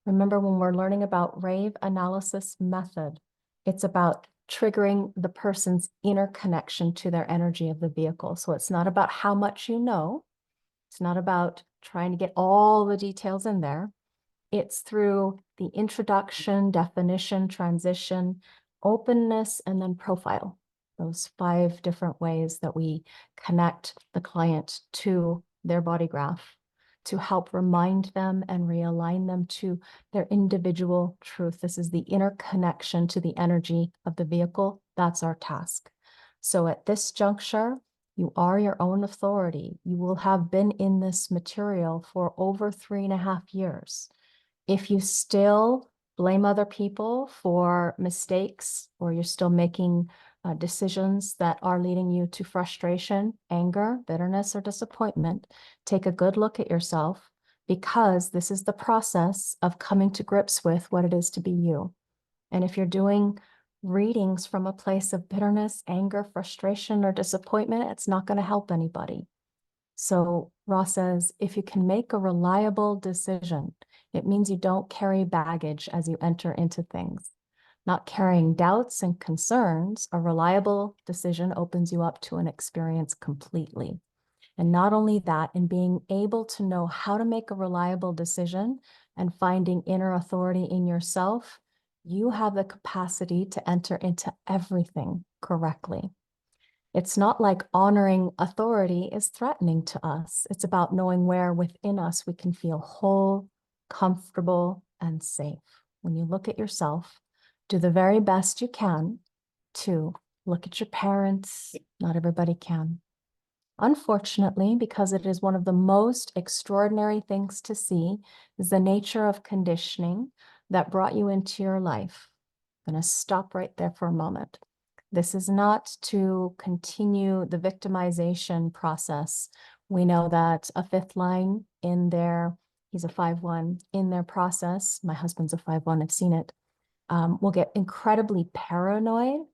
Remember, when we're learning about rave analysis method, it's about triggering the person's inner connection to their energy of the vehicle. So it's not about how much you know. It's not about trying to get all the details in there. It's through the introduction, definition, transition, openness, and then profile. Those 5 different ways that we connect the client to their body graph to help remind them and realign them to their individual truth. This is the inner connection to the energy of the vehicle. That's our task. So at this juncture, you are your own authority. You will have been in this material for over 3.5 years. If you still blame other people for mistakes, or you're still making decisions that are leading you to frustration, anger, bitterness, or disappointment, take a good look at yourself, because this is the process of coming to grips with what it is to be you. And if you're doing readings from a place of bitterness, anger, frustration, or disappointment, it's not going to help anybody. So Ra says, if you can make a reliable decision, it means you don't carry baggage as you enter into things. Not carrying doubts and concerns, a reliable decision opens you up to an experience completely. And not only that, in being able to know how to make a reliable decision and finding inner authority in yourself, you have the capacity to enter into everything correctly. It's not like honoring authority is threatening to us. It's about knowing where within us we can feel whole, comfortable, and safe. When you look at yourself, do the very best you can to look at your parents. Not everybody can. Unfortunately, because it is one of the most extraordinary things to see, is the nature of conditioning that brought you into your life. I'm going to stop right there for a moment. This is not to continue the victimization process. We know that a 5th line in their, he's a 5-1, in their process, my husband's a 5-1, I've seen it, will get incredibly paranoid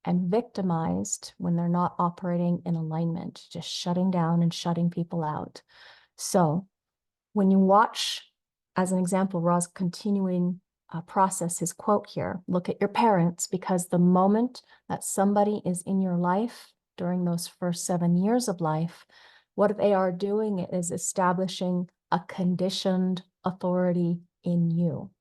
and victimized when they're not operating in alignment, just shutting down and shutting people out. So when you watch, as an example, Ra's continuing process, his quote here, look at your parents, because the moment that somebody is in your life during those first 7 years of life, what they are doing is establishing a conditioned authority in you.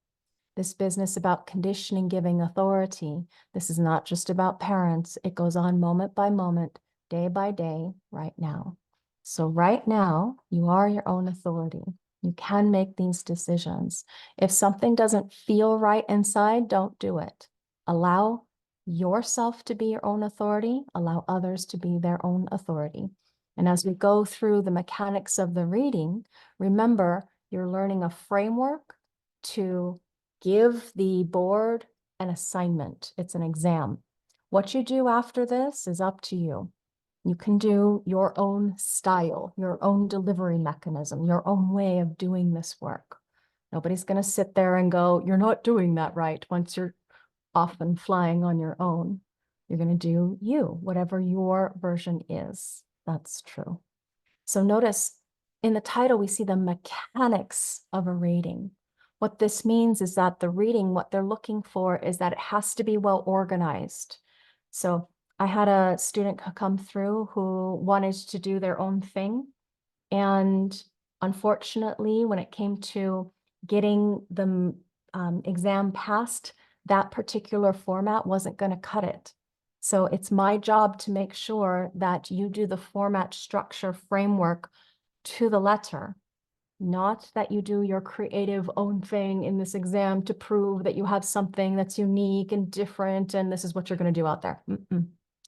This business about conditioning, giving authority, this is not just about parents. It goes on moment by moment, day by day, right now. So right now, you are your own authority. You can make these decisions. If something doesn't feel right inside, don't do it. Allow yourself to be your own authority. Allow others to be their own authority. And as we go through the mechanics of the reading, remember, you're learning a framework to give the board an assignment. It's an exam. What you do after this is up to you. You can do your own style, your own delivery mechanism, your own way of doing this work. Nobody's going to sit there and go, you're not doing that right, once you're off and flying on your own. You're going to do you, whatever your version is. That's true. So notice in the title, we see the mechanics of a reading. What this means is that the reading, what they're looking for is that it has to be well organized. So I had a student come through who wanted to do their own thing. And unfortunately, when it came to getting the exam passed, that particular format wasn't going to cut it. So it's my job to make sure that you do the format, structure, framework to the letter, not that you do your creative own thing in this exam to prove that you have something that's unique and different and this is what you're going to do out there.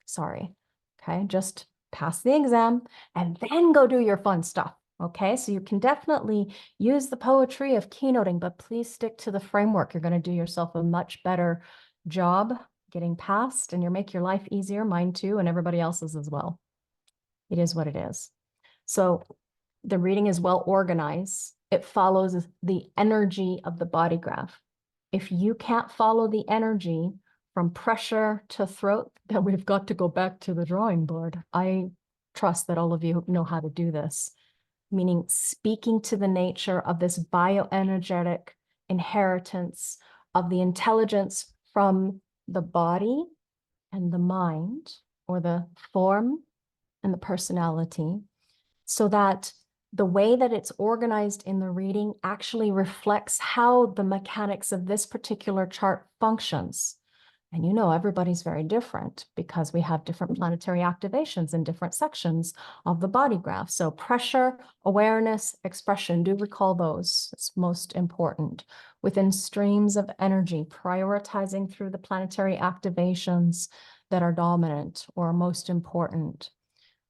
Sorry. Okay, just pass the exam and then go do your fun stuff. Okay, so you can definitely use the poetry of keynoting, but please stick to the framework. You're going to do yourself a much better job getting past, and you'll make your life easier, mine too, and everybody else's as well. It is what it is. So the reading is well organized. It follows the energy of the body graph. If you can't follow the energy from pressure to throat, then we've got to go back to the drawing board. I trust that all of you know how to do this, meaning speaking to the nature of this bioenergetic inheritance of the intelligence from the body and the mind, or the form and the personality, so that the way that it's organized in the reading actually reflects how the mechanics of this particular chart functions. And you know, everybody's very different because we have different planetary activations in different sections of the body graph. So pressure, awareness, expression, do recall those. It's most important. Within streams of energy, prioritizing through the planetary activations that are dominant or most important.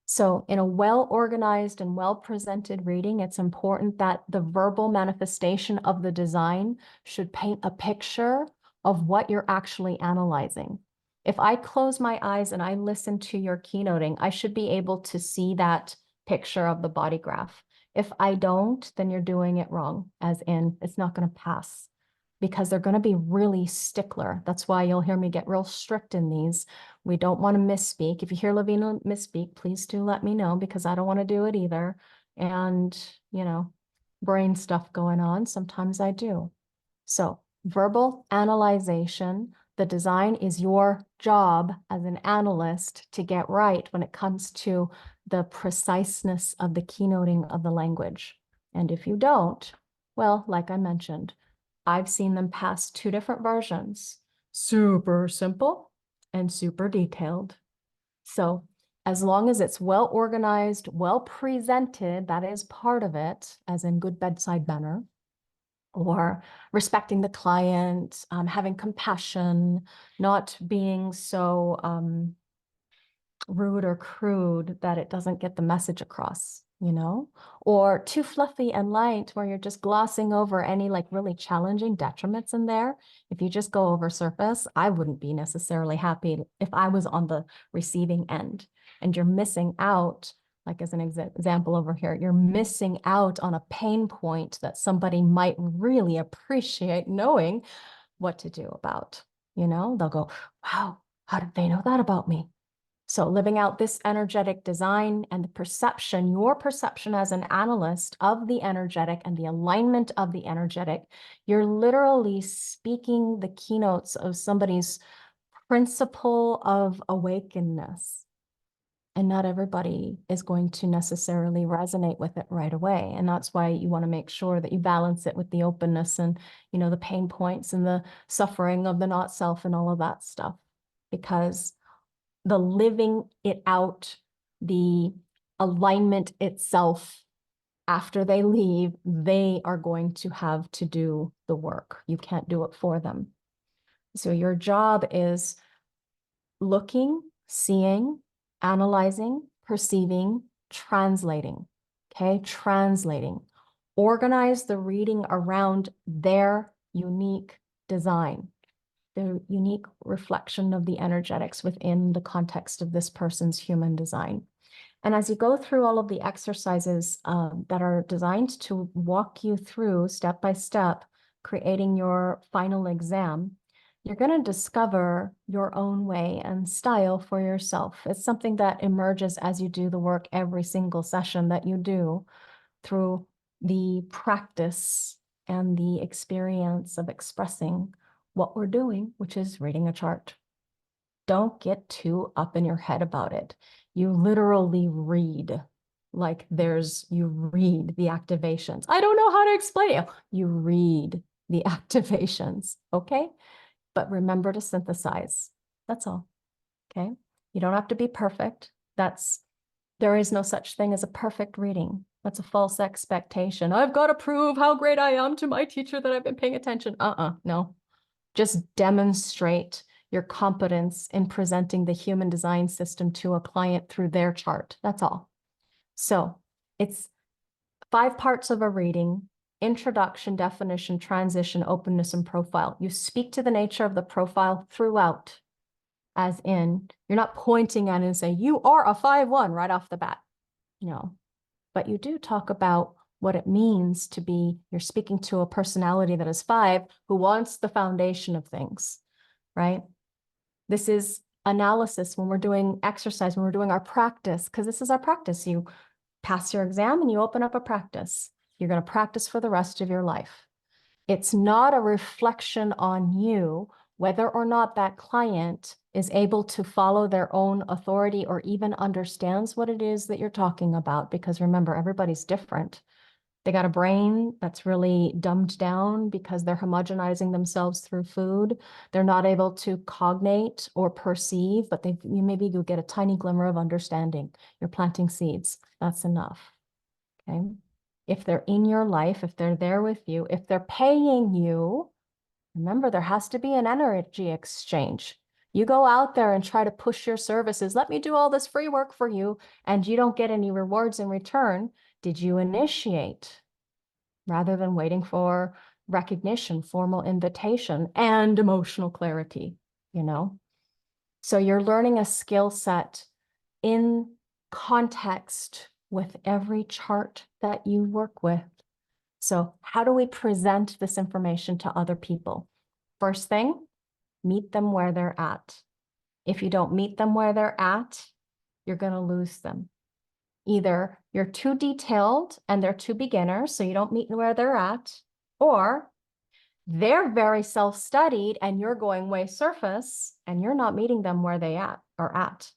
So in a well-organized and well-presented reading, it's important that the verbal manifestation of the design should paint a picture of what you're actually analyzing. If I close my eyes and I listen to your keynoting, I should be able to see that picture of the body graph. If I don't, then you're doing it wrong, as in it's not going to pass, because they're going to be really stickler. That's why you'll hear me get real strict in these. We don't want to misspeak. If you hear Laveena misspeak, please do let me know, because I don't want to do it either. And, you know, brain stuff going on. Sometimes I do. So verbal analyzation, the design is your job as an analyst to get right when it comes to the preciseness of the keynoting of the language. And if you don't, well, like I mentioned, I've seen them pass two different versions, super simple and super detailed. So as long as it's well organized, well presented, that is part of it, as in good bedside manner, or respecting the client, having compassion, not being so rude or crude that it doesn't get the message across, you know, or too fluffy and light where you're just glossing over any like really challenging detriments in there. If you just go over surface, I wouldn't be necessarily happy if I was on the receiving end, and you're missing out. Like as an example over here, you're missing out on a pain point that somebody might really appreciate knowing what to do about. You know, they'll go, wow, how did they know that about me? So living out this energetic design and the perception, your perception as an analyst of the energetic and the alignment of the energetic, you're literally speaking the keynotes of somebody's principle of awakeness. And not everybody is going to necessarily resonate with it right away. And that's why you want to make sure that you balance it with the openness and, you know, the pain points and the suffering of the not self and all of that stuff. Because the living it out, the alignment itself, after they leave, they are going to have to do the work. You can't do it for them. So your job is looking, seeing, analyzing, perceiving, translating, okay? Translating. Organize the reading around their unique design, the unique reflection of the energetics within the context of this person's human design. And as you go through all of the exercises that are designed to walk you through step by step, creating your final exam, you're going to discover your own way and style for yourself. It's something that emerges as you do the work every single session that you do through the practice and the experience of expressing what we're doing, which is reading a chart. Don't get too up in your head about it. You literally read, like you read the activations. I don't know how to explain it. You read the activations, okay? But remember to synthesize. That's all, okay? You don't have to be perfect. There is no such thing as a perfect reading. That's a false expectation. I've got to prove how great I am to my teacher that I've been paying attention. No. Just demonstrate your competence in presenting the human design system to a client through their chart. That's all. So it's 5 parts of a reading: introduction, definition, transition, openness, and profile. You speak to the nature of the profile throughout, as in, you're not pointing at it and say, you are a 5-1 right off the bat. No, but you do talk about what it means to be, you're speaking to a personality that is 5 who wants the foundation of things, right? This is analysis when we're doing exercise, when we're doing our practice, because this is our practice. You pass your exam and you open up a practice. You're going to practice for the rest of your life. It's not a reflection on you, whether or not that client is able to follow their own authority or even understands what it is that you're talking about. Because remember, everybody's different. They got a brain that's really dumbed down because they're homogenizing themselves through food. They're not able to cognate or perceive, but you maybe you'll get a tiny glimmer of understanding. You're planting seeds. That's enough. Okay. If they're in your life, if they're there with you, if they're paying you, remember there has to be an energy exchange. You go out there and try to push your services. Let me do all this free work for you, and you don't get any rewards in return. Did you initiate rather than waiting for recognition, formal invitation, and emotional clarity, you know? So you're learning a skill set in context with every chart that you work with. So how do we present this information to other people? First thing, meet them where they're at. If you don't meet them where they're at, you're going to lose them. Either you're too detailed and they're too beginners, so you don't meet where they're at, or they're very self-studied and you're going way surface and you're not meeting them where they are at.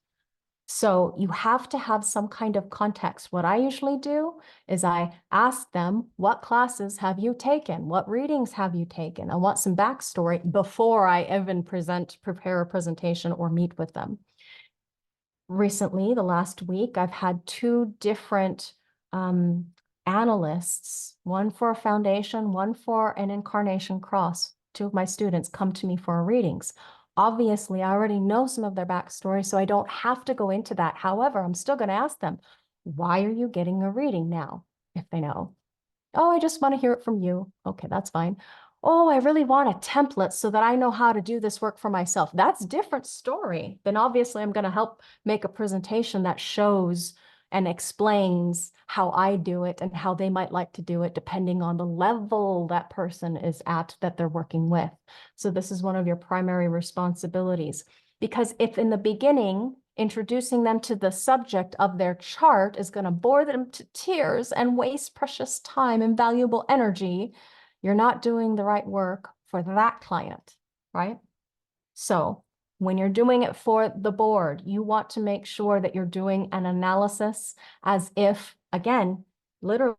So you have to have some kind of context. What I usually do is I ask them, what classes have you taken? What readings have you taken? I want some backstory before I even prepare a presentation or meet with them. Recently, the last week, I've had two different analysts, one for a foundation, one for an incarnation cross. Two of my students come to me for readings. Obviously, I already know some of their backstory, so I don't have to go into that. However, I'm still going to ask them, why are you getting a reading now? If they know. Oh, I just want to hear it from you. Okay, that's fine. Oh, I really want a template so that I know how to do this work for myself. That's a different story. Then obviously I'm going to help make a presentation that shows and explains how I do it and how they might like to do it, depending on the level that person is at that they're working with. So this is one of your primary responsibilities. Because if in the beginning, introducing them to the subject of their chart is going to bore them to tears and waste precious time and valuable energy, you're not doing the right work for that client, right? So when you're doing it for the board, you want to make sure that you're doing an analysis as if, again, literally,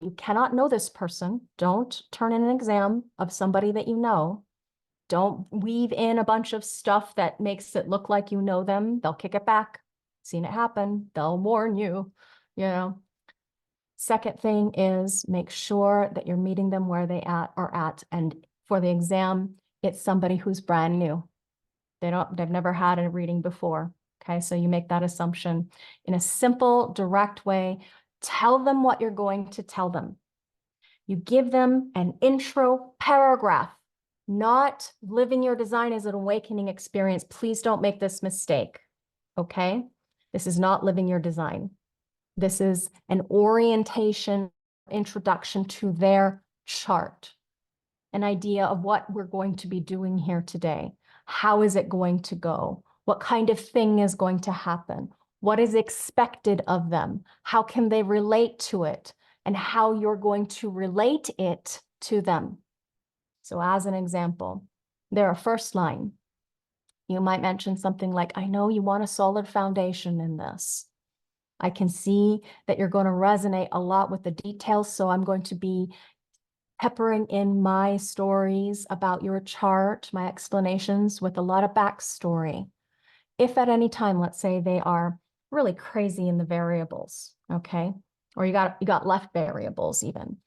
you cannot know this person. Don't turn in an exam of somebody that you know. Don't weave in a bunch of stuff that makes it look like you know them. They'll kick it back. Seen it happen. They'll warn you, you know. Second thing is make sure that you're meeting them where they are at. And for the exam, it's somebody who's brand new. They've never had a reading before. Okay, so you make that assumption in a simple, direct way. Tell them what you're going to tell them. You give them an intro paragraph, not living your design as an awakening experience. Please don't make this mistake. Okay, this is not living your design. This is an orientation, introduction to their chart, an idea of what we're going to be doing here today. How is it going to go? What kind of thing is going to happen? What is expected of them? How can they relate to it? And how you're going to relate it to them. So as an example, their first line, you might mention something like, I know you want a solid foundation in this. I can see that you're going to resonate a lot with the details, so I'm going to be peppering in my stories about your chart, my explanations with a lot of backstory. If at any time, let's say they are really crazy in the variables, okay? Or you got left variables even.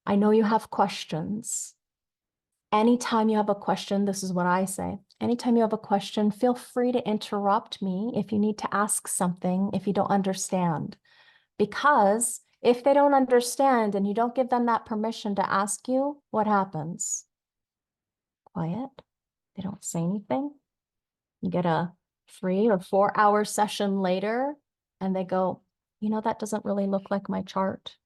I know you have questions. Anytime you have a question, this is what I say. Anytime you have a question, feel free to interrupt me if you need to ask something, if you don't understand. Because if they don't understand and you don't give them that permission to ask you, what happens? Quiet. They don't say anything. You get a 3 or 4 hour session later and they go, you know, that doesn't really look like my chart.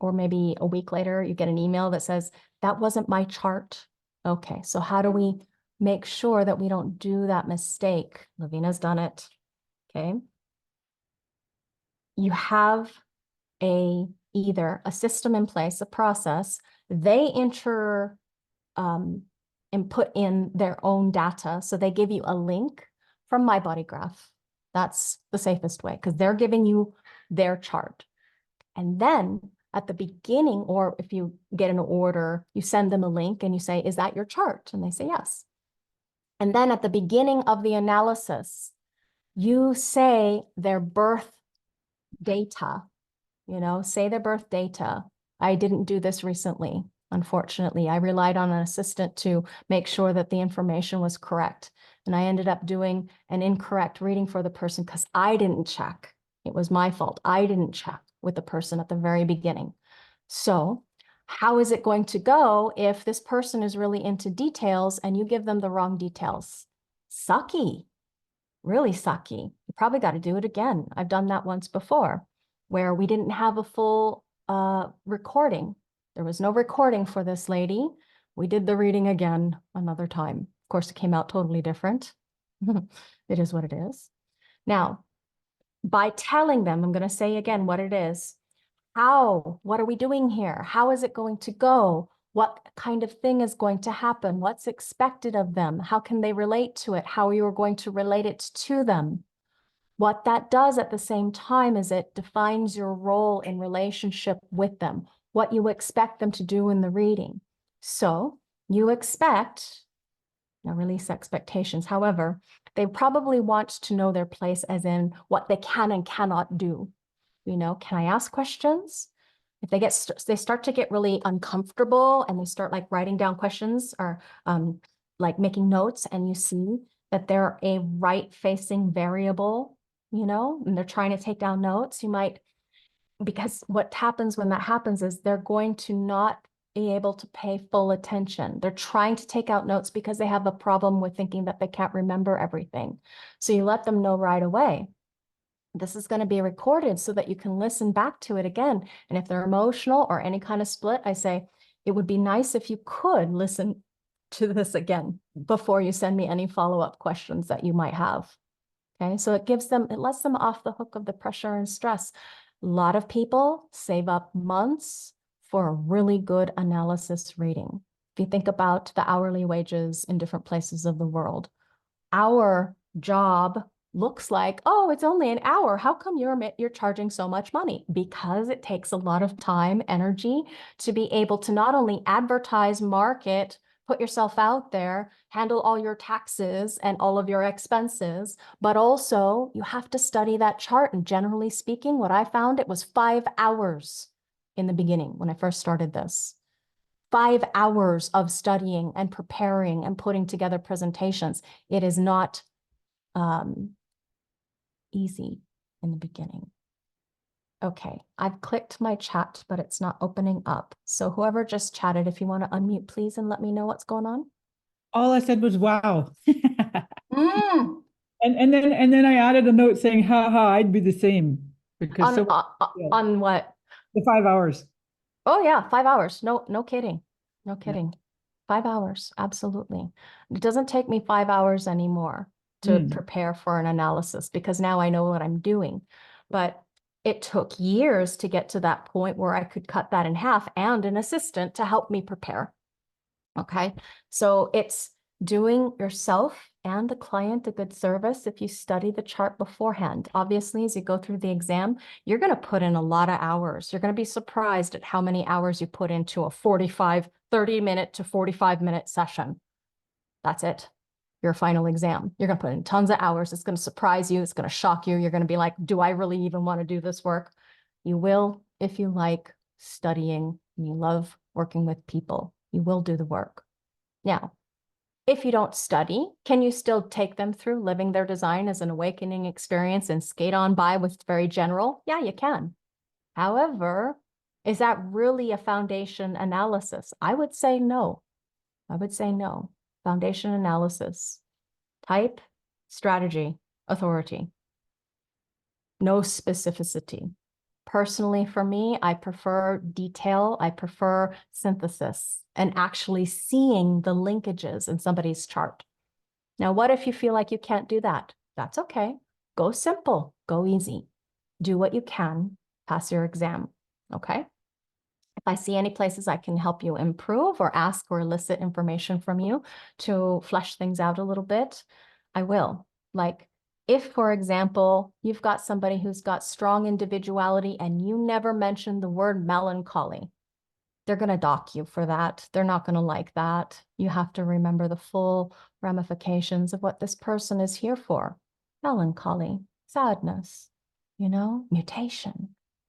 Or maybe a week later, you get an email that says, that wasn't my chart. Okay, so how do we make sure that we don't do that mistake? Laveena's done it, okay? You have either a system in place, a process, They input in their own data. So they give you a link from My Body Graph. That's the safest way because they're giving you their chart. And then at the beginning, or if you get an order, you send them a link and you say, is that your chart? And they say, yes. And then at the beginning of the analysis, you say their birth data, say their birth data. I didn't do this recently, unfortunately. I relied on an assistant to make sure that the information was correct. And I ended up doing an incorrect reading for the person because I didn't check. It was my fault. I didn't check with the person at the very beginning. So how is it going to go if this person is really into details and you give them the wrong details? Sucky, really sucky. You probably got to do it again. I've done that once before where we didn't have a full recording. There was no recording for this lady. We did the reading again another time. Of course, it came out totally different. It is what it is. Now, by telling them, I'm going to say again what it is. What are we doing here? How is it going to go? What kind of thing is going to happen? What's expected of them? How can they relate to it? How you are going to relate it to them? What that does at the same time is it defines your role in relationship with them, what you expect them to do in the reading. So you expect, now release expectations. However, they probably want to know their place as in what they can and cannot do. Can I ask questions? If they start to get really uncomfortable and they start like writing down questions or like making notes, and you see that they're a right-facing variable, and they're trying to take down notes, you might, because what happens when that happens is they're going to not be able to pay full attention. They're trying to take out notes because they have a problem with thinking that they can't remember everything. So you let them know right away. This is going to be recorded so that you can listen back to it again. And if they're emotional or any kind of split, I say, it would be nice if you could listen to this again before you send me any follow-up questions that you might have. Okay, so it lets them off the hook of the pressure and stress. A lot of people save up months for a really good analysis reading. If you think about the hourly wages in different places of the world, our job looks like, oh, it's only an hour. How come you're charging so much money? Because it takes a lot of time, energy to be able to not only advertise, market, put yourself out there, handle all your taxes and all of your expenses, but also you have to study that chart. And generally speaking, what I found, it was 5 hours in the beginning when I first started this. 5 hours of studying and preparing and putting together presentations. It is not easy in the beginning. Okay, I've clicked my chat, but it's not opening up. So whoever just chatted, if you want to unmute, please, and let me know what's going on. All I said was, wow. Mm. And then I added a note saying, haha, I'd be the same. Because On what? The 5 hours. Oh yeah, 5 hours. No kidding. No kidding. 5 hours, absolutely. It doesn't take me 5 hours anymore to prepare for an analysis because now I know what I'm doing. But it took years to get to that point where I could cut that in half and an assistant to help me prepare. Okay, so it's doing yourself and the client a good service if you study the chart beforehand. Obviously, as you go through the exam, you're going to put in a lot of hours. You're going to be surprised at how many hours you put into a 30-minute to 45-minute session. That's it. Your final exam. You're going to put in tons of hours. It's going to surprise you. It's going to shock you. You're going to be like, do I really even want to do this work? You will if you like studying and you love working with people. You will do the work. Now, if you don't study, can you still take them through living their design as an awakening experience and skate on by with very general? Yeah, you can. However, is that really a foundation analysis? I would say no. I would say no. Foundation analysis, type, strategy, authority. No specificity. Personally, for me, I prefer detail. I prefer synthesis and actually seeing the linkages in somebody's chart. Now, what if you feel like you can't do that? That's okay. Go simple, go easy. Do what you can, pass your exam, okay? If I see any places I can help you improve or ask or elicit information from you to flesh things out a little bit, I will. Like if, for example, you've got somebody who's got strong individuality and you never mentioned the word melancholy, they're going to dock you for that. They're not going to like that. You have to remember the full ramifications of what this person is here for. Melancholy, sadness, mutation,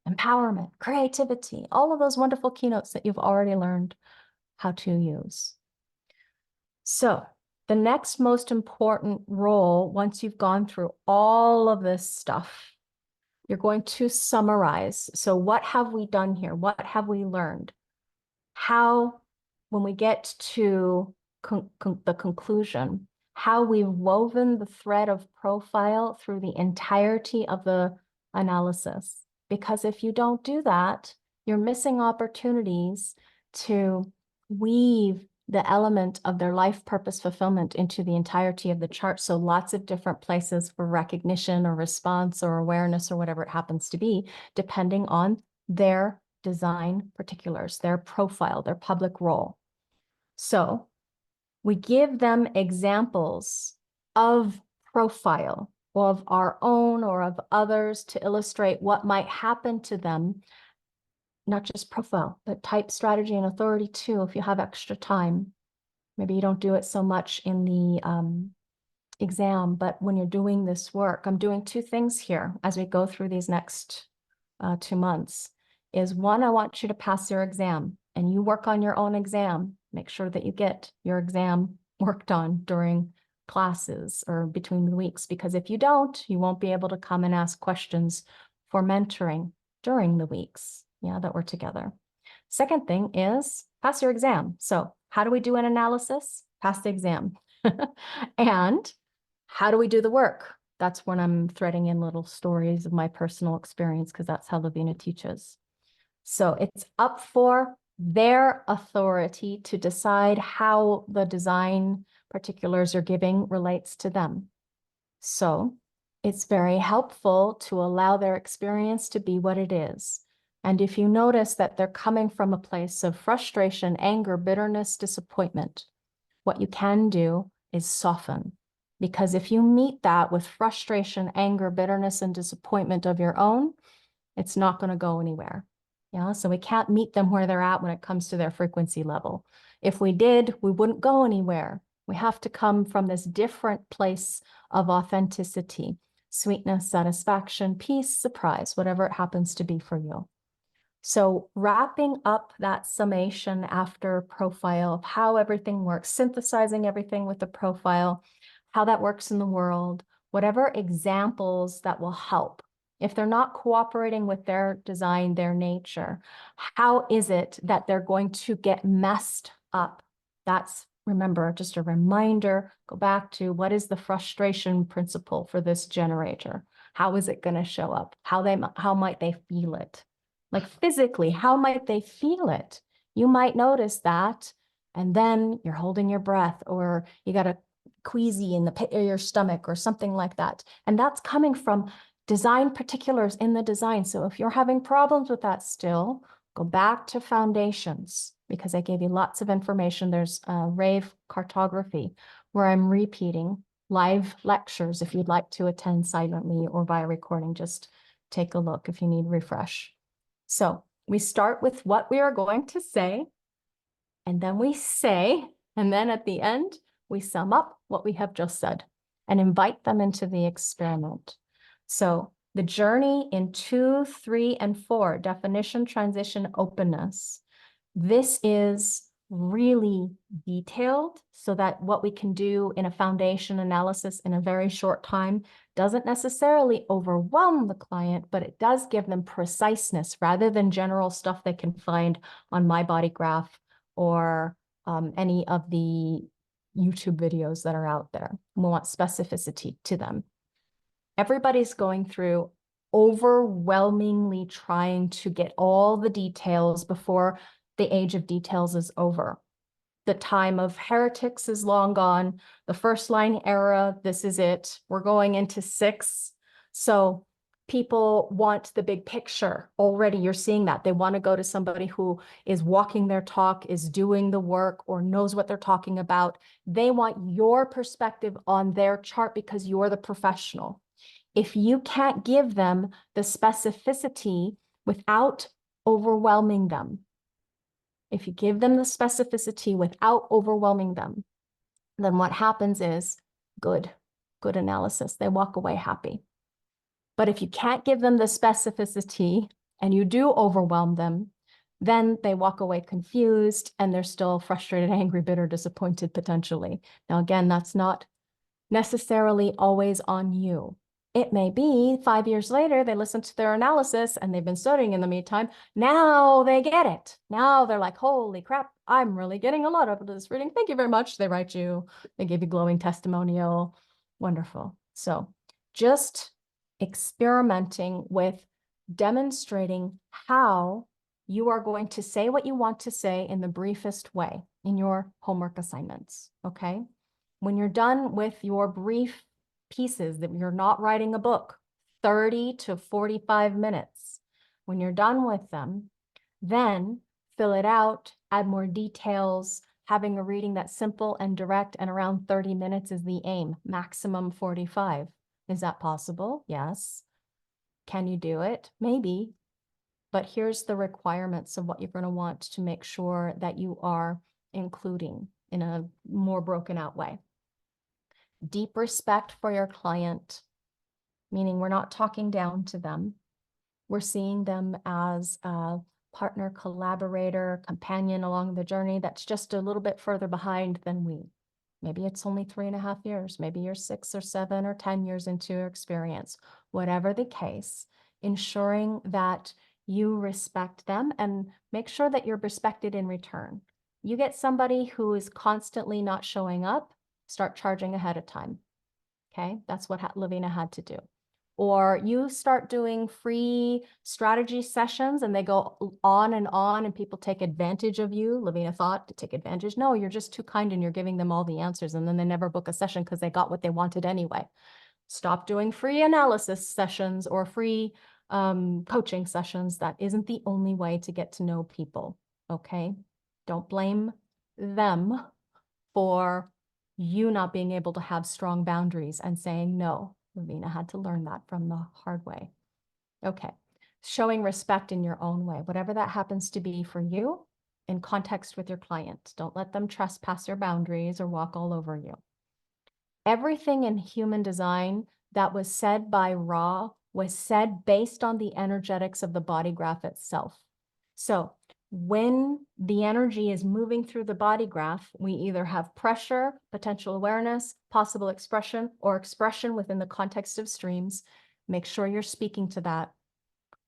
empowerment, creativity, all of those wonderful keynotes that you've already learned how to use. So the next most important role, once you've gone through all of this stuff, you're going to summarize. So what have we done here? What have we learned? How, when we get to the conclusion, how we've woven the thread of profile through the entirety of the analysis. Because if you don't do that, you're missing opportunities to weave the element of their life purpose fulfillment into the entirety of the chart. So lots of different places for recognition or response or awareness or whatever it happens to be, depending on their design particulars, their profile, their public role. So we give them examples of profile of our own or of others to illustrate what might happen to them, not just profile, but type, strategy, and authority too, if you have extra time. Maybe you don't do it so much in the exam, but when you're doing this work, I'm doing two things here as we go through these next 2 months. Is one, I want you to pass your exam and you work on your own exam. Make sure that you get your exam worked on during classes or between the weeks, because if you don't, you won't be able to come and ask questions for mentoring during the weeks, that we're together. Second thing is pass your exam. So how do we do an analysis? Pass the exam. And how do we do the work? That's when I'm threading in little stories of my personal experience, because that's how Laveena teaches. So it's up for their authority to decide how the design particulars you're giving relates to them. So it's very helpful to allow their experience to be what it is. And if you notice that they're coming from a place of frustration, anger, bitterness, disappointment, what you can do is soften. Because if you meet that with frustration, anger, bitterness, and disappointment of your own, it's not going to go anywhere. So we can't meet them where they're at when it comes to their frequency level. If we did, we wouldn't go anywhere. We have to come from this different place of authenticity, sweetness, satisfaction, peace, surprise, whatever it happens to be for you. So wrapping up that summation after profile of how everything works, synthesizing everything with the profile, how that works in the world, whatever examples that will help. If they're not cooperating with their design, their nature, how is it that they're going to get messed up? That's, remember, just a reminder, go back to what is the frustration principle for this generator? How is it going to show up? How might they feel it? Like physically, how might they feel it? You might notice that, and then you're holding your breath, or you got a queasy in the pit of your stomach or something like that. And that's coming from design particulars in the design. So if you're having problems with that still, go back to foundations, because I gave you lots of information. There's rave cartography where I'm repeating live lectures. If you'd like to attend silently or via recording, just take a look if you need refresh. So we start with what we are going to say, and then we say, and then at the end, we sum up what we have just said and invite them into the experiment. So the journey in 2, 3, and 4, definition, transition, openness. This is really detailed so that what we can do in a foundation analysis in a very short time doesn't necessarily overwhelm the client, but it does give them preciseness rather than general stuff they can find on My Body Graph or any of the YouTube videos that are out there. We want specificity to them. Everybody's going through overwhelmingly trying to get all the details before the age of details is over. The time of heretics is long gone. The first line era, this is it. We're going into 6. So People want the big picture already. You're seeing that. They want to go to somebody who is walking their talk, is doing the work, or knows what they're talking about. They want your perspective on their chart because you're the professional. If you can't give them the specificity without overwhelming them, if you give them the specificity without overwhelming them, then what happens is good analysis. They walk away happy. But if you can't give them the specificity and you do overwhelm them, then they walk away confused and they're still frustrated, angry, bitter, disappointed potentially. Now, again, that's not necessarily always on you. It may be 5 years later, they listen to their analysis and they've been studying in the meantime. Now they get it. Now they're like, holy crap, I'm really getting a lot of this reading. Thank you very much. They write you, they give you glowing testimonial. Wonderful. So just experimenting with demonstrating how you are going to say what you want to say in the briefest way in your homework assignments, okay? When you're done with your brief pieces, that you're not writing a book, 30 to 45 minutes, when you're done with them, then fill it out, add more details. Having a reading that's simple and direct and around 30 minutes is the aim, maximum 45. Is that possible? Yes. Can you do it? Maybe. But here's the requirements of what you're going to want to make sure that you are including in a more broken out way. Deep respect for your client, meaning we're not talking down to them. We're seeing them as a partner, collaborator, companion along the journey that's just a little bit further behind than we. Maybe it's only 3.5 years. Maybe you're 6 or 7 or 10 years into your experience. Whatever the case, ensuring that you respect them and make sure that you're respected in return. You get somebody who is constantly not showing up, start charging ahead of time. Okay, that's what Laveena had to do. Or you start doing free strategy sessions and they go on and people take advantage of you. Laveena thought to take advantage. No, you're just too kind and you're giving them all the answers and then they never book a session because they got what they wanted anyway. Stop doing free analysis sessions or free coaching sessions. That isn't the only way to get to know people, okay? Don't blame them for you not being able to have strong boundaries and saying no. Laveena had to learn that from the hard way. Okay, showing respect in your own way, whatever that happens to be for you in context with your client. Don't let them trespass your boundaries or walk all over you. Everything in human design that was said by Ra was said based on the energetics of the body graph itself. So when the energy is moving through the body graph, we either have pressure, potential awareness, possible expression, or expression within the context of streams. Make sure you're speaking to that.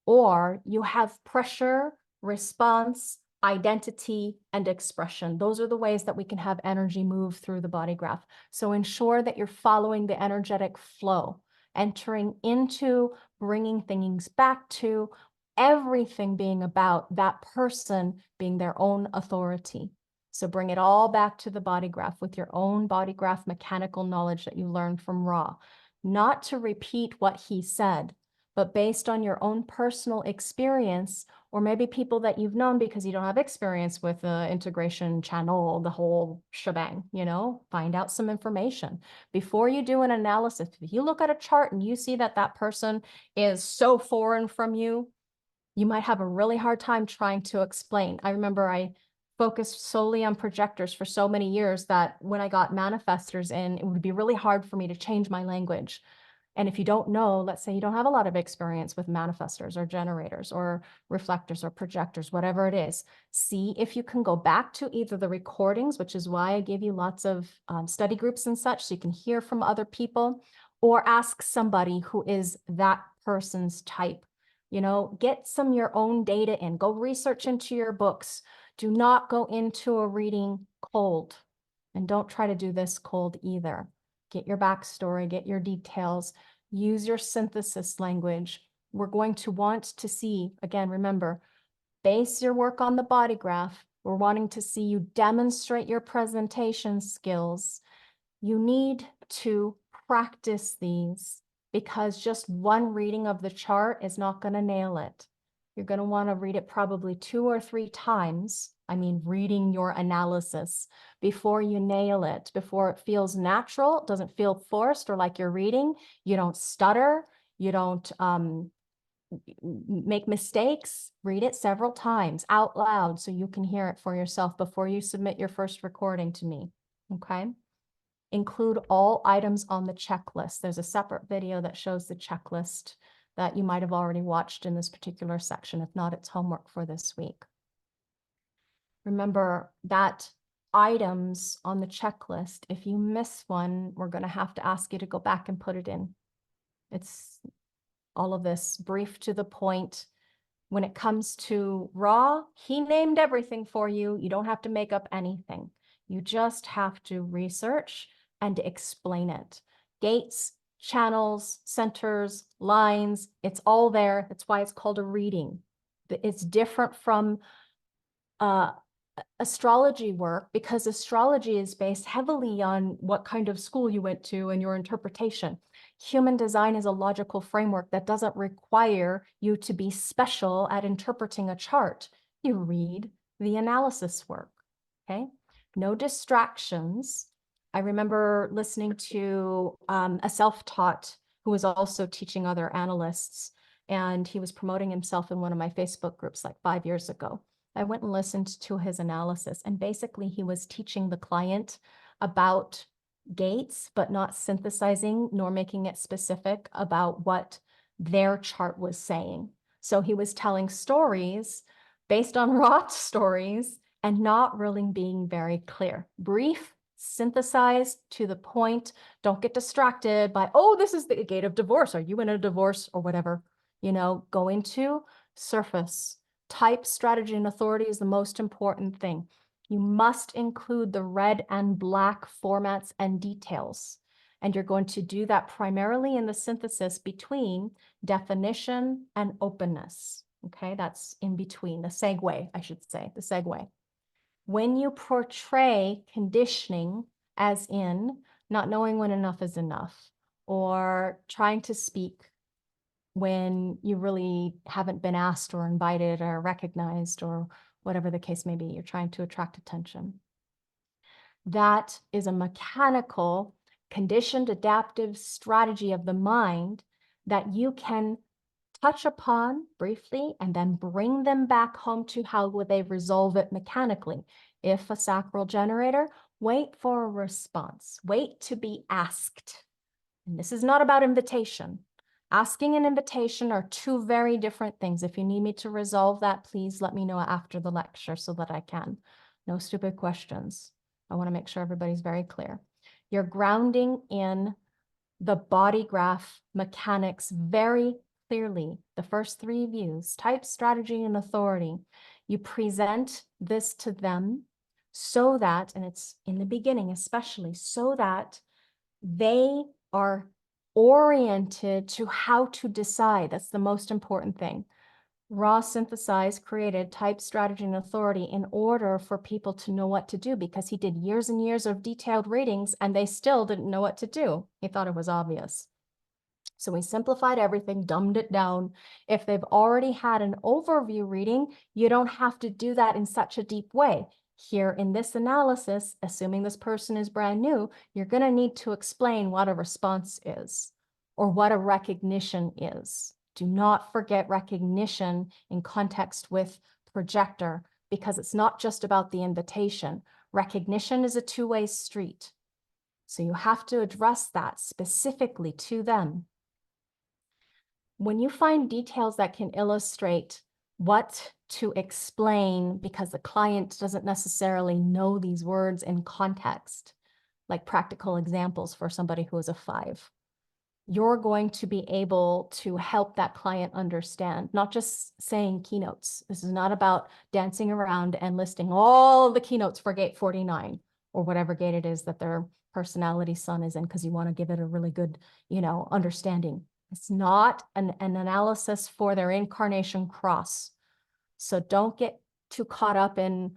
Or you have pressure, response, identity, and expression. Those are the ways that we can have energy move through the body graph. So ensure that you're following the energetic flow, entering into, bringing things back to, everything being about that person being their own authority. So bring it all back to the body graph with your own body graph mechanical knowledge that you learned from Ra. Not to repeat what he said, but based on your own personal experience, or maybe people that you've known because you don't have experience with the integration channel, the whole shebang, you know, find out some information. Before you do an analysis, if you look at a chart and you see that that person is so foreign from you, you might have a really hard time trying to explain. I remember I focused solely on projectors for so many years that when I got manifestors in, it would be really hard for me to change my language. And if you don't know, let's say you don't have a lot of experience with manifestors or generators or reflectors or projectors, whatever it is, see if you can go back to either the recordings, which is why I give you lots of study groups and such, so you can hear from other people, or ask somebody who is that person's type. You know, get some your own data in, go research into your books. Do not go into a reading cold, and don't try to do this cold either. Get your backstory, get your details, use your synthesis language. We're going to want to see, again, remember, base your work on the body graph. We're wanting to see you demonstrate your presentation skills. You need to practice these because just one reading of the chart is not going to nail it. You're going to want to read it probably 2 or 3 times. I mean, reading your analysis before you nail it, before it feels natural, doesn't feel forced or like you're reading. You don't stutter. You don't make mistakes. Read it several times out loud so you can hear it for yourself before you submit your first recording to me. Okay. Include all items on the checklist. There's a separate video that shows the checklist that you might have already watched in this particular section. If not, it's homework for this week. Remember that items on the checklist, if you miss one, we're going to have to ask you to go back and put it in. It's all of this brief to the point. When it comes to Ra, he named everything for you. You don't have to make up anything. You just have to research and explain it. Gates, channels, centers, lines, it's all there. That's why it's called a reading. It's different from astrology work because astrology is based heavily on what kind of school you went to and your interpretation. Human design is a logical framework that doesn't require you to be special at interpreting a chart. You read the analysis work, okay? No distractions. I remember listening to a self-taught who was also teaching other analysts, and he was promoting himself in one of my Facebook groups like 5 years ago. I went and listened to his analysis, and basically he was teaching the client about gates, but not synthesizing nor making it specific about what their chart was saying. So he was telling stories based on raw stories and not really being very clear. Brief, synthesize, to the point. Don't get distracted by, oh, this is the gate of divorce. Are you in a divorce or whatever? You know, go into surface. Type, strategy, and authority is the most important thing. You must include the red and black formats and details. And you're going to do that primarily in the synthesis between definition and openness. Okay, that's in between, the segue, I should say, the segue. When you portray conditioning, as in not knowing when enough is enough, or trying to speak when you really haven't been asked or invited or recognized or whatever the case may be, you're trying to attract attention. That is a mechanical, conditioned, adaptive strategy of the mind that you can touch upon briefly and then bring them back home to how would they resolve it mechanically. If a sacral generator, wait for a response, wait to be asked. And this is not about invitation. Asking and invitation are 2 very different things. If you need me to resolve that, please let me know after the lecture so that I can. No stupid questions. I want to make sure everybody's very clear. You're grounding in the body graph mechanics very clearly. The first 3 views, type, strategy, and authority. You present this to them so that, and it's in the beginning especially, so that they are oriented to how to decide. That's the most important thing. Raw synthesized, created type, strategy, and authority in order for people to know what to do, because he did years and years of detailed readings and they still didn't know what to do. He thought it was obvious. So we simplified everything, dumbed it down. If they've already had an overview reading, you don't have to do that in such a deep way. Here in this analysis, assuming this person is brand new, you're going to need to explain what a response is or what a recognition is. Do not forget recognition in context with projector, because it's not just about the invitation. Recognition is a 2-way street. So you have to address that specifically to them. When you find details that can illustrate what to explain, because the client doesn't necessarily know these words in context, like practical examples for somebody who is a 5, you're going to be able to help that client understand, not just saying keynotes. This is not about dancing around and listing all the keynotes for gate 49 or whatever gate it is that their personality sun is in, because you want to give it a really good, understanding. It's not an analysis for their incarnation cross. So don't get too caught up in,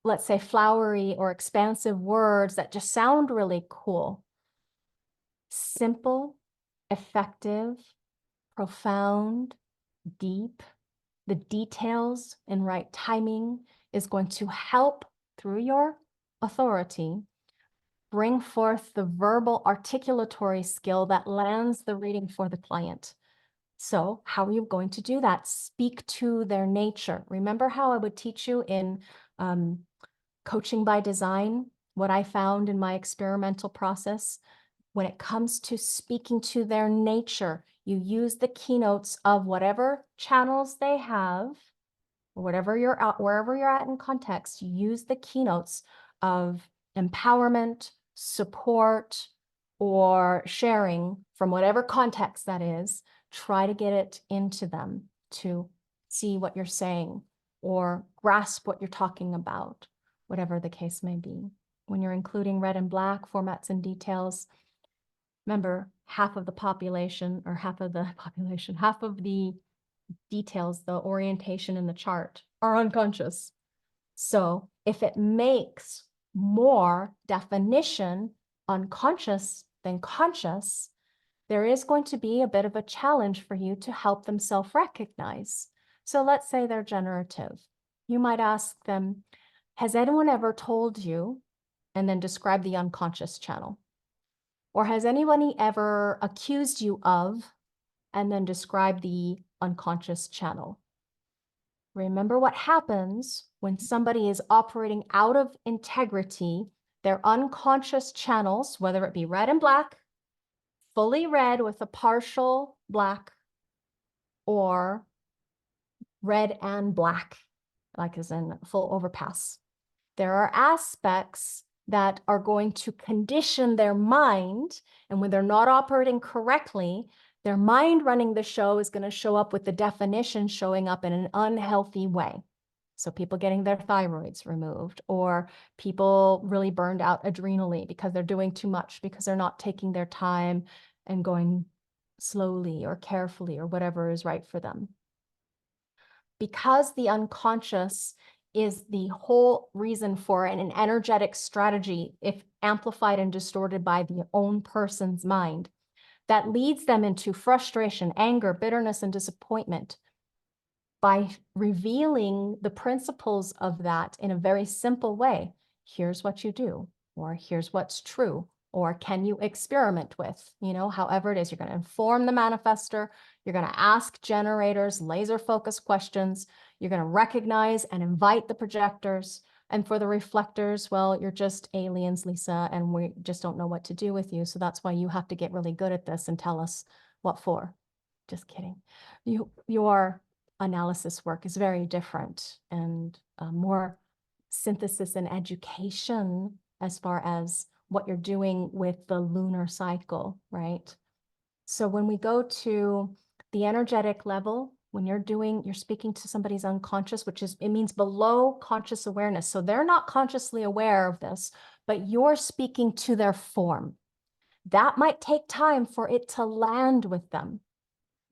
let's say, flowery or expansive words that just sound really cool. Simple, effective, profound, deep. The details and right timing is going to help, through your authority, bring forth the verbal articulatory skill that lands the reading for the client. So how are you going to do that? Speak to their nature. Remember how I would teach you in coaching by design, what I found in my experimental process? When it comes to speaking to their nature, you use the keynotes of whatever channels they have, or whatever you're at, wherever you're at in context, you use the keynotes of empowerment, support, or sharing from whatever context that is. Try to get it into them to see what you're saying or grasp what you're talking about, whatever the case may be. When you're including red and black formats and details, remember, half of the population, or half of the population, half of the details, the orientation in the chart, are unconscious. So if it makes more definition unconscious than conscious, there is going to be a bit of a challenge for you to help them self-recognize. So let's say they're generative. You might ask them, has anyone ever told you, and then describe the unconscious channel? Or has anybody ever accused you of, and then describe the unconscious channel? Remember what happens when somebody is operating out of integrity. Their unconscious channels, whether it be red and black, fully red with a partial black, or red and black, like as in full overpass. There are aspects that are going to condition their mind, and when they're not operating correctly, their mind running the show is going to show up with the definition showing up in an unhealthy way. So people getting their thyroids removed, or people really burned out adrenally because they're doing too much, because they're not taking their time and going slowly or carefully or whatever is right for them. Because the unconscious is the whole reason for an energetic strategy, if amplified and distorted by the own person's mind, that leads them into frustration, anger, bitterness, and disappointment. By revealing the principles of that in a very simple way, here's what you do, or here's what's true, or can you experiment with, however it is, you're going to inform the manifester, you're going to ask generators laser focused questions, you're going to recognize and invite the projectors, and for the reflectors, well, you're just aliens, Lisa, and we just don't know what to do with you, so that's why you have to get really good at this and tell us what for. Just kidding. Your analysis work is very different and more synthesis and education as far as what you're doing with the lunar cycle, right? So when we go to the energetic level, when you're speaking to somebody's unconscious, it means below conscious awareness. So they're not consciously aware of this, but you're speaking to their form. That might take time for it to land with them.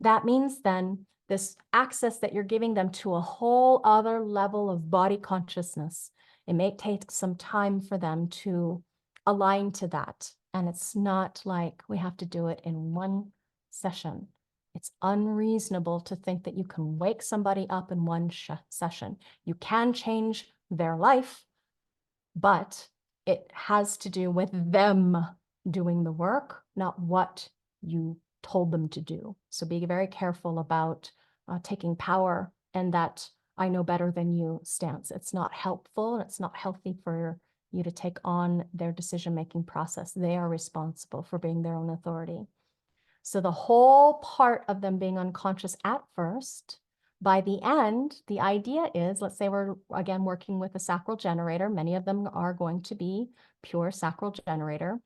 That means then this access that you're giving them to a whole other level of body consciousness, it may take some time for them to align to that. And it's not like we have to do it in one session. It's unreasonable to think that you can wake somebody up in one session. You can change their life, but it has to do with them doing the work, not what you told them to do. So be very careful about taking power and that I know better than you stance. It's not helpful. It's not healthy for you to take on their decision-making process. They are responsible for being their own authority. So the whole part of them being unconscious at first, by the end, the idea is, let's say we're again working with a sacral generator. Many of them are going to be pure sacral generator.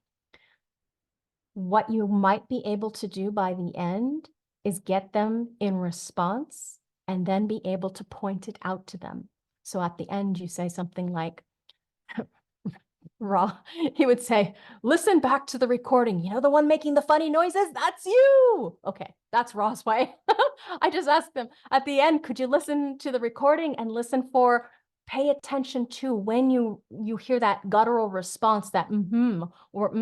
What you might be able to do by the end is get them in response and then be able to point it out to them. So at the end, you say something like, Ra, he would say, listen back to the recording. You know, the one making the funny noises? That's you. Okay, that's Ra's way. I just asked them at the end, could you listen to the recording and listen for, pay attention to when you hear that guttural response, that or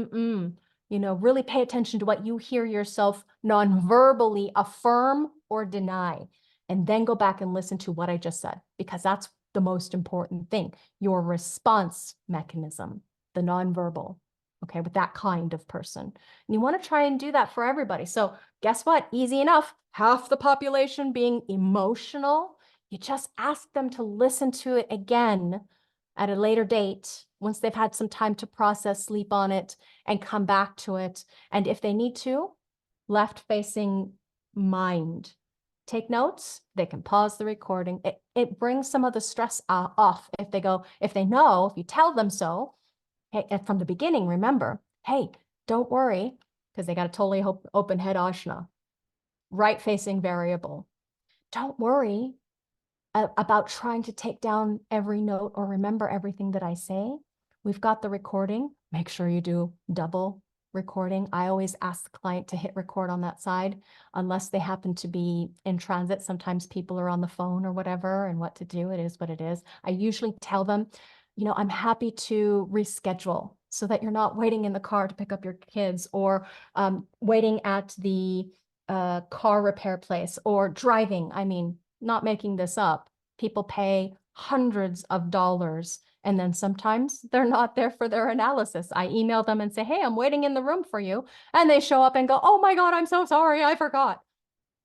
really pay attention to what you hear yourself non-verbally affirm or deny, and then go back and listen to what I just said, because that's the most important thing, your response mechanism, the non-verbal, okay, with that kind of person. And you want to try and do that for everybody. So guess what? Easy enough. Half the population being emotional, you just ask them to listen to it again at a later date, once they've had some time to process, sleep on it, and come back to it. And if they need to, left-facing mind. Take notes, they can pause the recording. It brings some of the stress off if they know, if you tell them so, hey, and from the beginning, remember, hey, don't worry, because they got a totally open head ashna, right-facing variable. Don't worry about trying to take down every note or remember everything that I say. We've got the recording. Make sure you do double recording. I always ask the client to hit record on that side, unless they happen to be in transit. Sometimes people are on the phone or whatever, and what to do. It is what it is. I usually tell them, I'm happy to reschedule so that you're not waiting in the car to pick up your kids, or waiting at the car repair place, or driving. I mean, not making this up. People pay hundreds of dollars, and then sometimes they're not there for their analysis. I email them and say, hey, I'm waiting in the room for you. And they show up and go, oh my God, I'm so sorry, I forgot.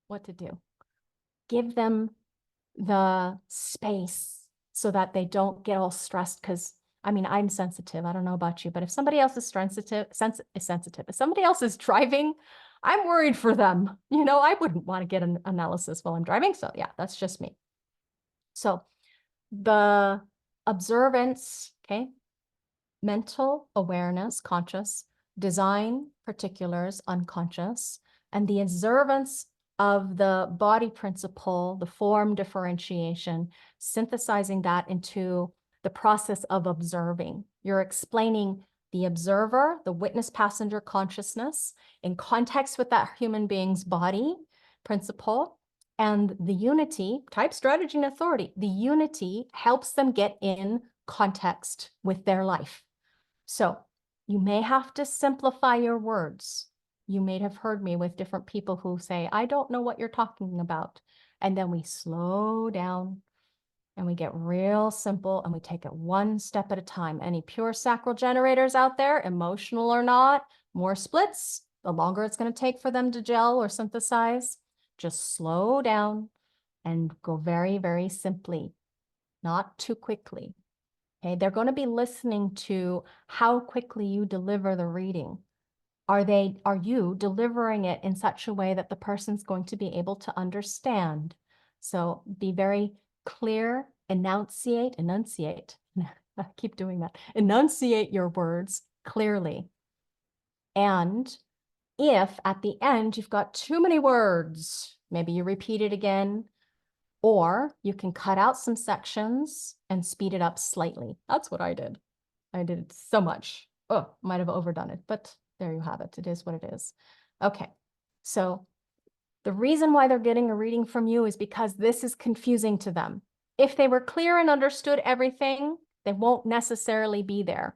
What to do? Give them the space so that they don't get all stressed, because I'm sensitive. I don't know about you, but if somebody else is sensitive, if somebody else is driving, I'm worried for them. I wouldn't want to get an analysis while I'm driving. So yeah, that's just me. So the observance, okay, mental awareness, conscious, design, particulars, unconscious, and the observance of the body principle, the form differentiation, synthesizing that into the process of observing. You're explaining the observer, the witness passenger consciousness in context with that human being's body principle, and the unity, type, strategy, and authority. The unity helps them get in context with their life. So you may have to simplify your words. You may have heard me with different people who say, I don't know what you're talking about. And then we slow down and we get real simple, and we take it one step at a time. Any pure sacral generators out there, emotional or not, more splits, the longer it's going to take for them to gel or synthesize. Just slow down and go very, very simply, not too quickly. Okay, they're going to be listening to how quickly you deliver the reading. Are you delivering it in such a way that the person's going to be able to understand? So be very clear, enunciate. I keep doing that. Enunciate your words clearly. And if at the end you've got too many words, maybe you repeat it again, or you can cut out some sections and speed it up slightly. That's what I did. I did so much. Oh, might have overdone it, but there you have it. It is what it is. Okay, so the reason why they're getting a reading from you is because this is confusing to them. If they were clear and understood everything, they won't necessarily be there.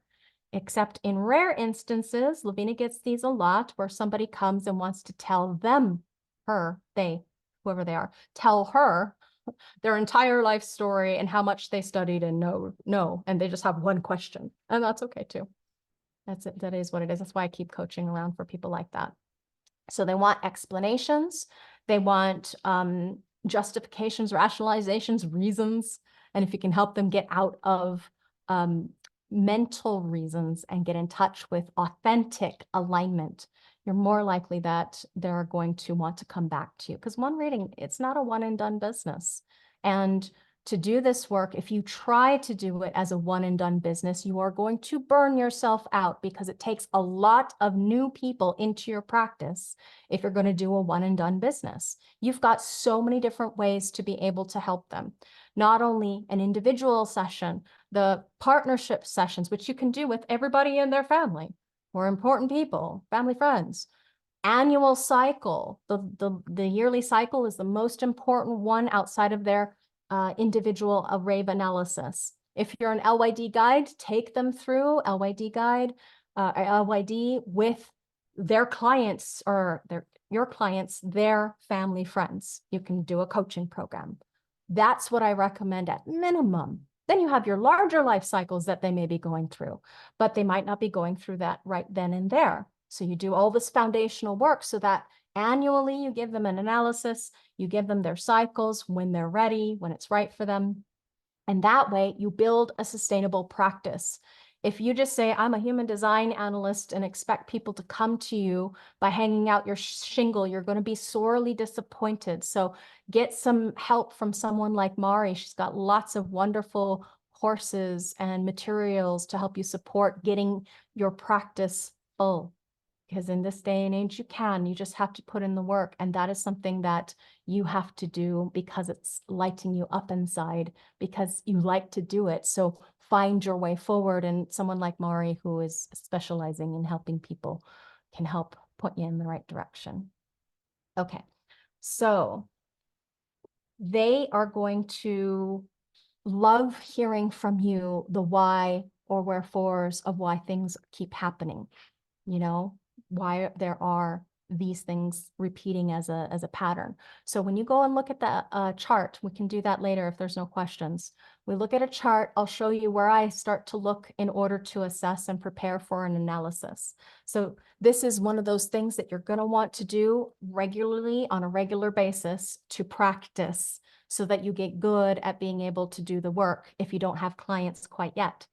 Except in rare instances, Laveena gets these a lot, where somebody comes and wants to tell them, whoever they are, tell her their entire life story and how much they studied and no, and they just have one question, and that's okay too. That's it. That is what it is. That's why I keep coaching around for people like that. So they want explanations, they want justifications, rationalizations, reasons, and if you can help them get out of mental reasons and get in touch with authentic alignment, you're more likely that they're going to want to come back to you. Because one reading, it's not a one and done business. And to do this work, if you try to do it as a one and done business, you are going to burn yourself out, because it takes a lot of new people into your practice if you're going to do a one and done business. You've got so many different ways to be able to help them. Not only an individual session, the partnership sessions, which you can do with everybody in their family or important people, family, friends. Annual cycle, the yearly cycle is the most important one outside of their individual rave analysis. If you're an LYD guide, take them through LYD guide, LYD with their clients or your clients, their family, friends. You can do a coaching program. That's what I recommend at minimum. Then you have your larger life cycles that they may be going through, but they might not be going through that right then and there. So you do all this foundational work so that annually you give them an analysis, you give them their cycles when they're ready, when it's right for them. And that way you build a sustainable practice. If you just say, I'm a human design analyst and expect people to come to you by hanging out your shingle, you're going to be sorely disappointed. So get some help from someone like Mari. She's got lots of wonderful courses and materials to help you support getting your practice full. Because in this day and age, you just have to put in the work. And that is something that you have to do because it's lighting you up inside, because you like to do it. So find your way forward. And someone like Mari, who is specializing in helping people, can help put you in the right direction. Okay, so they are going to love hearing from you the why or wherefores of why things keep happening. You know, why there are these things repeating as a pattern. So when you go and look at the chart, we can do that later if there's no questions. We look at a chart, I'll show you where I start to look in order to assess and prepare for an analysis. So this is one of those things that you're going to want to do regularly on a regular basis to practice so that you get good at being able to do the work if you don't have clients quite yet.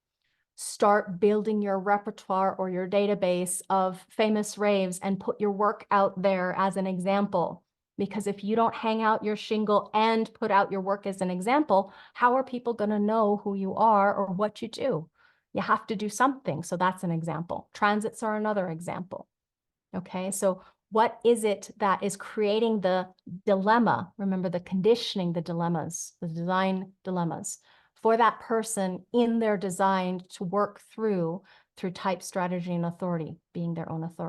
Start building your repertoire or your database of famous raves and put your work out there as an example. Because if you don't hang out your shingle and put out your work as an example, how are people going to know who you are or what you do? You have to do something. So that's an example. Transits are another example. Okay, so what is it that is creating the dilemma? Remember the conditioning, the dilemmas, the design dilemmas for that person in their design to work through type, strategy, and authority, being their own authority.